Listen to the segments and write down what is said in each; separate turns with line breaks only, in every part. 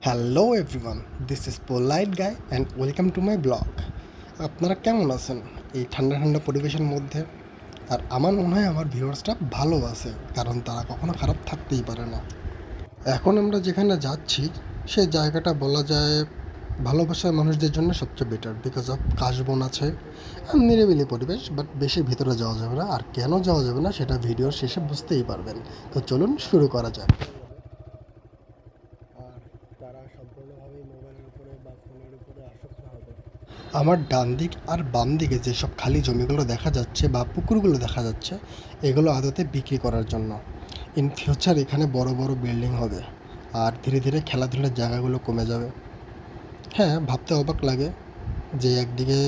Hello everyone, this is polite guy and welcome to my blog. আপনারা কেমন আছেন এই ঠান্ডা ঠান্ডা পরিবেশের মধ্যে? আর আমার মনে হয় আমার ভিউয়ার্সটা ভালো আছে, কারণ তারা কখনো খারাপ থাকতেই পারে না। এখন আমরা যেখানে যাচ্ছি সেই জায়গাটা বলা যায় ভালোবাসার মানুষদের জন্য সবচেয়ে বেটার, বিকজ অফ কাশবন আছে আর নিরিবিলি পরিবেশ, বাট বেশি ভিতরে যাওয়া যাবে না। আর কেন যাওয়া যাবে না সেটা ভিডিওর শেষে বুঝতেই পারবেন। তো চলুন শুরু করা যাক। আর তারা সম্পূর্ণভাবে মোবাইলের উপরে বা ফোনের উপরে আসক্ত হবে। আমার ডান দিক আর বাম দিকে যেসব খালি জমিগুলো দেখা যাচ্ছে বা পুকুরগুলো দেখা যাচ্ছে, এগুলো আদতে বিক্রি করার জন্য। ইন ফিউচার এখানে বড় বড় বিল্ডিং হবে আর ধীরে ধীরে খেলাধুলার জায়গাগুলো কমে যাবে। হ্যাঁ, ভাবতে অবাক লাগে যে একদিকে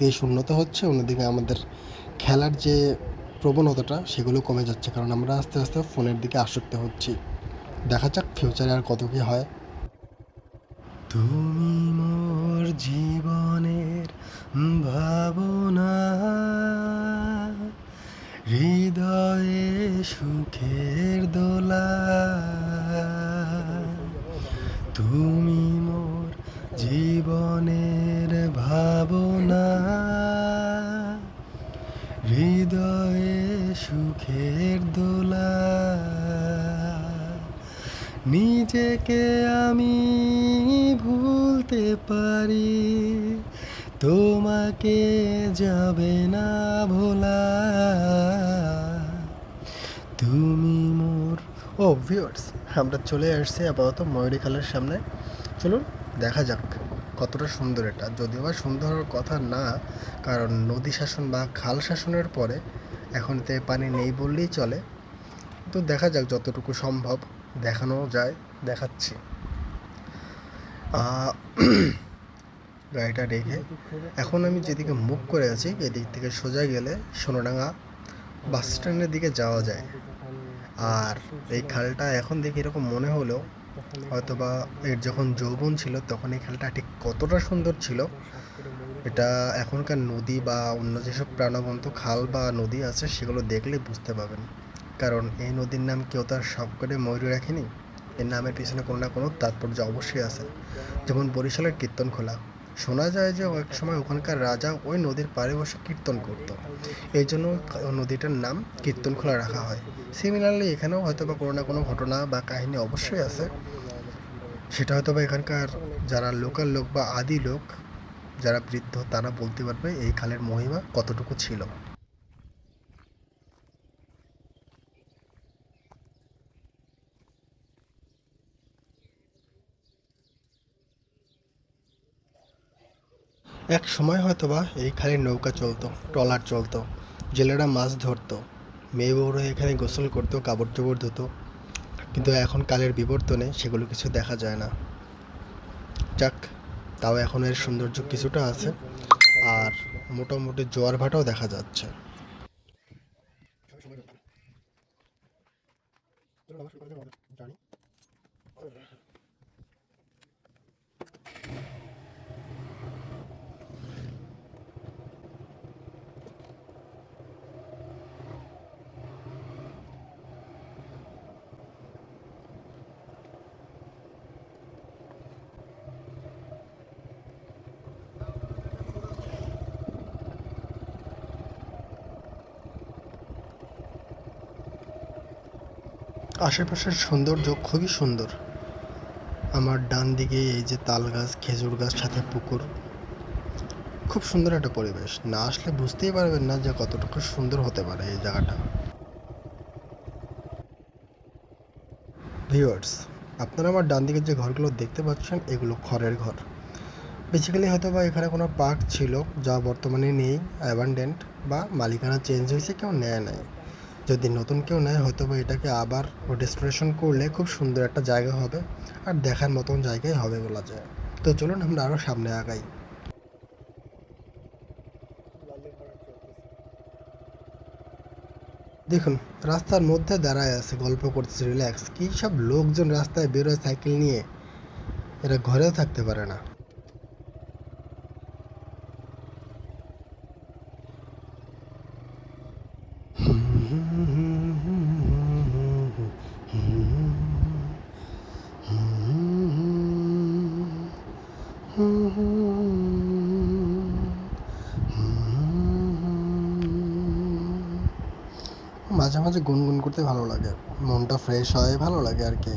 দেশ উন্নত হচ্ছে, অন্যদিকে আমাদের খেলার যে প্রবণতাটা সেগুলো কমে যাচ্ছে, কারণ আমরা আস্তে আস্তে ফোনের দিকে আসক্ত হচ্ছি। দেখা যাক ফিউচারে আর কত কী হয়। তুমি মোর জীবনের ভাবনা, হৃদয়ে সুখের দোলা। তুমি মোর জীবনের ভাবনা, হৃদয়ে সুখের দোলা। নিজেকে আমি ভুলতে পারি, তোমাকে যাবে না ভোলা। তুমি মোর ভিউয়ার্স, আমরা চলে আসছি আপাতত ময়ূরী খালের সামনে। চলুন দেখা যাক কতটা সুন্দর এটা। যদিও বা সুন্দর হওয়ার কথা না, কারণ নদী শাসন বা খাল শাসনের পরে এখন তে পানি নেই বললেই চলে। তো দেখা যাক যতটুকু সম্ভব দেখানো যায় দেখাচ্ছি। আহ, গাড়িটা রেখে এখন আমি যেদিকে মুখ করে আছি এদিক থেকে সোজা গেলে সোনাডাঙ্গা বাস স্ট্যান্ডের দিকে যাওয়া যায়। আর এই খালটা এখন দেখি এরকম মনে হলো হয়তোবা এর যখন যৌবন ছিল তখন এই খালটা ঠিক কতটা সুন্দর ছিল, এটা এখনকার নদী বা অন্য যেসব প্রাণবন্ত খাল বা নদী আছে সেগুলো দেখলে বুঝতে পারবেন। কারণ এই নদীর নাম কেউ তার শখ করে ময়ূরী রাখেনি, এর নামের পিছনে কোনো না কোনো তাৎপর্য অবশ্যই আছে। যেমন বরিশালের কীর্তনখোলা, শোনা যায় যে এক সময় ওখানকার রাজা ওই নদীর পাড়ে বসে কীর্তন করতো, এই জন্য নদীটার নাম কীর্তনখোলা রাখা হয়। সিমিলারলি এখানেও হয়তো বা কোনো না কোনো ঘটনা বা কাহিনী অবশ্যই আছে, সেটা হয়তো বা এখানকার যারা লোকাল লোক বা আদি লোক যারা বৃদ্ধ তারা বলতে পারবে এই খালের মহিমা কতটুকু ছিল। এক সময় হয়তোবা এই খালে নৌকা চলতো, ট্রলার চলতো, জেলেরা মাছ ধরতো, মেয়ে বউরা এখানে গোসল করতো, কাপড় চোপড় ধুতো। কিন্তু এখন কালের বিবর্তনে সেগুলো কিছু দেখা যায় না। যাক, তাও এখন এর সৌন্দর্য কিছুটা আছে, আর মোটামুটি জোয়ার ভাটাও দেখা যাচ্ছে। আশেপাশের সৌন্দর্য খুবই সুন্দর। আমার ডান দিকে এই যে তাল গাছ, খেজুর গাছ, সাথে পুকুর, খুব সুন্দর একটা পরিবেশ। না আসলে বুঝতেই পারবেন না যে কতটুকু সুন্দর হতে পারে এই জায়গাটা। ভিউয়ার্স, আপনারা আমার ডান দিকের যে ঘরগুলো দেখতে পাচ্ছেন এগুলো খড়ের ঘর। বেসিক্যালি হয়তো বা এখানে কোনো পার্ক ছিল যা বর্তমানে নেই, অ্যাবান্ডেন্ট বা মালিকানা চেঞ্জ হয়েছে, কেউ নেয় নাই। যদি নতুন কেউ নেয় হয়তো বা এটাকে আবার রেস্টোরেশন করলে খুব সুন্দর একটা জায়গা হবে আর দেখার মতন জায়গায় হবে বলা যায়। তো চলুন আমরা আরও সামনে আগাই। দেখুন, রাস্তার মধ্যে দাঁড়ায় আছে, গল্প করছে, রিল্যাক্স। কী সব লোকজন রাস্তায় বেরোয় সাইকেল নিয়ে, এরা ঘরেও থাকতে পারে না। মাঝে মাঝে গুনগুন করতে ভালো লাগে, মনটা ফ্রেশ হয়, ভালো লাগে আর কি।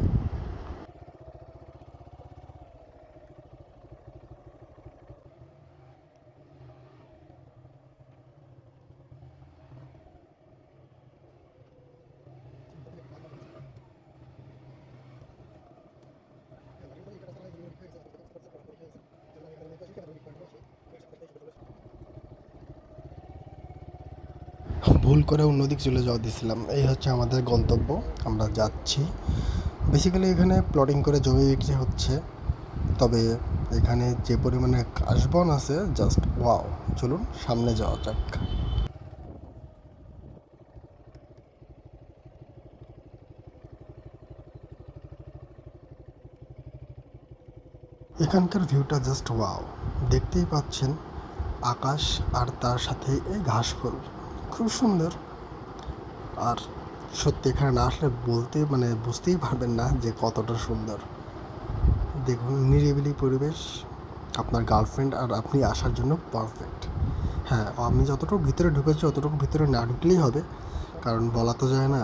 ভুল করে অন্যদিক চলে যাওয়া দিয়েছিলাম। এই হচ্ছে আমাদের গন্তব্য, আমরা যাচ্ছি। বেসিক্যালি এখানে প্লটিং করে জমি বিক্রি হচ্ছে, তবে এখানে যে পরিমাণে কাশবন আছে জাস্ট ওয়াও। চলুন সামনে যাওয়া যাক। এখানকার ভিউটা জাস্ট ওয়াও, দেখতেই পাচ্ছেন আকাশ আর তার সাথে এই ঘাসফুল, খুব সুন্দর। আর সত্যি এখানে না আসলে বুঝতেই পারবেন না যে কতটা সুন্দর। দেখুন নিরিবিলি পরিবেশ, আপনার গার্লফ্রেন্ড আর আপনি আসার জন্য পারফেক্ট। হ্যাঁ, আমি যতটুকু ভিতরে ঢুকেছি অতটুকু ভিতরে না ঢুকলেই হবে, কারণ বলা তো যায় না,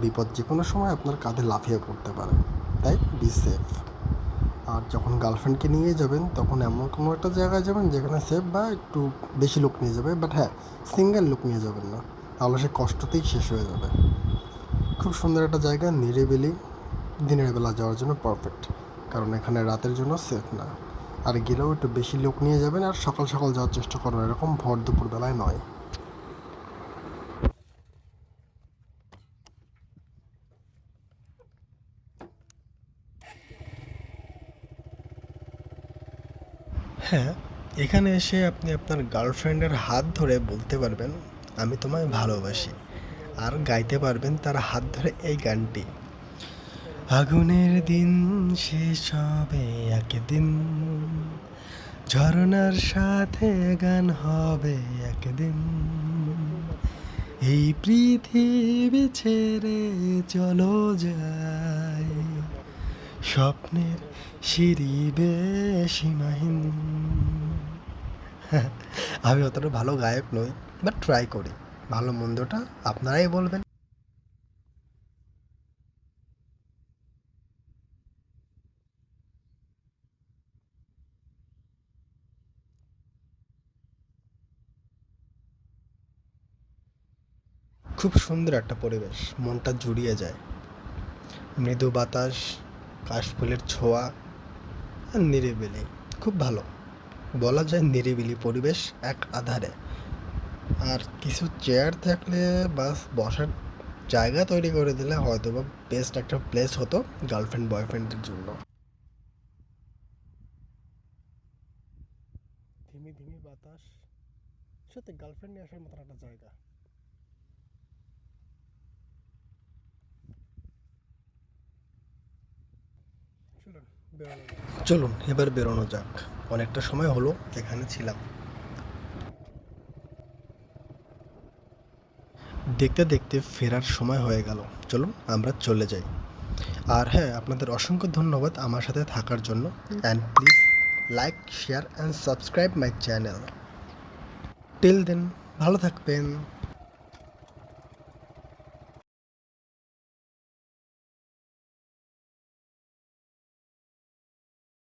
বিপদ যে কোনো সময় আপনার কাঁধে লাফিয়ে পড়তে পারে, তাই বি সেফ। আর যখন গার্লফ্রেন্ডকে নিয়ে যাবেন তখন এমন কোনো একটা জায়গায় যাবেন যেখানে সেফ বা একটু বেশি লোক নিয়ে যাবে, বাট হ্যাঁ, সিঙ্গেল লোক নিয়ে যাবেন না, তাহলে সে কষ্টতেই শেষ হয়ে যাবে। খুব সুন্দর একটা জায়গা, নিরিবিলি, দিনের বেলা যাওয়ার জন্য পারফেক্ট, কারণ এখানে রাতের জন্য সেফ না। আর গেলেও একটু বেশি লোক নিয়ে যাবেন, আর সকাল সকাল যাওয়ার চেষ্টা করবেন, এরকম ভর দুপুরবেলায় নয়। হ্যাঁ, এখানে এসে আপনি আপনার গার্লফ্রেন্ডের হাত ধরে বলতে পারবেন আমি তোমায় ভালোবাসি, আর গাইতে পারবেন তার হাত ধরে এই গানটি, আগুনের দিন শেষ হবে একদিন, ঝরনার সাথে গান হবে একদিন, এই পৃথিবী ছেড়ে চলো যাই, স্বপ্নের সিঁড়ি বেয়ে সীমাহীন। আমি অতটা ভালো গায়ক নই, বাট ট্রাই করি, ভালো মন্দটা আপনারাই বলবেন। খুব সুন্দর একটা পরিবেশ, মনটা জুড়িয়ে যায়, মৃদু বাতাস, কাশফুলের ছোঁয়া, আর নিরিবিলি, খুব ভালো। বলা যায় নিরিবিলি পরিবেশ এক আধারে, আর কিছু চেয়ার থাকলে বাস বসার জায়গা তৈরি করে দিলে হয়তো বা বেস্ট একটা প্লেস হতো গার্লফ্রেন্ড বয়ফ্রেন্ডের জন্য। ধিমি ধিমি বাতাস, সত্যি গার্লফ্রেন্ড নিয়ে আসার মতো একটা জায়গা। চলুন এবার বেরোনো যাক, অনেকটা সময় হলো এখানে ছিলাম। দেখতে দেখতে ফেরার সময় হয়ে গেল, চলুন আমরা চলে যাই। আর হ্যাঁ, আপনাদের অসংখ্য ধন্যবাদ আমার সাথে থাকার জন্য, and please like, share and subscribe my channel. Till then, ভালো থাকবেন।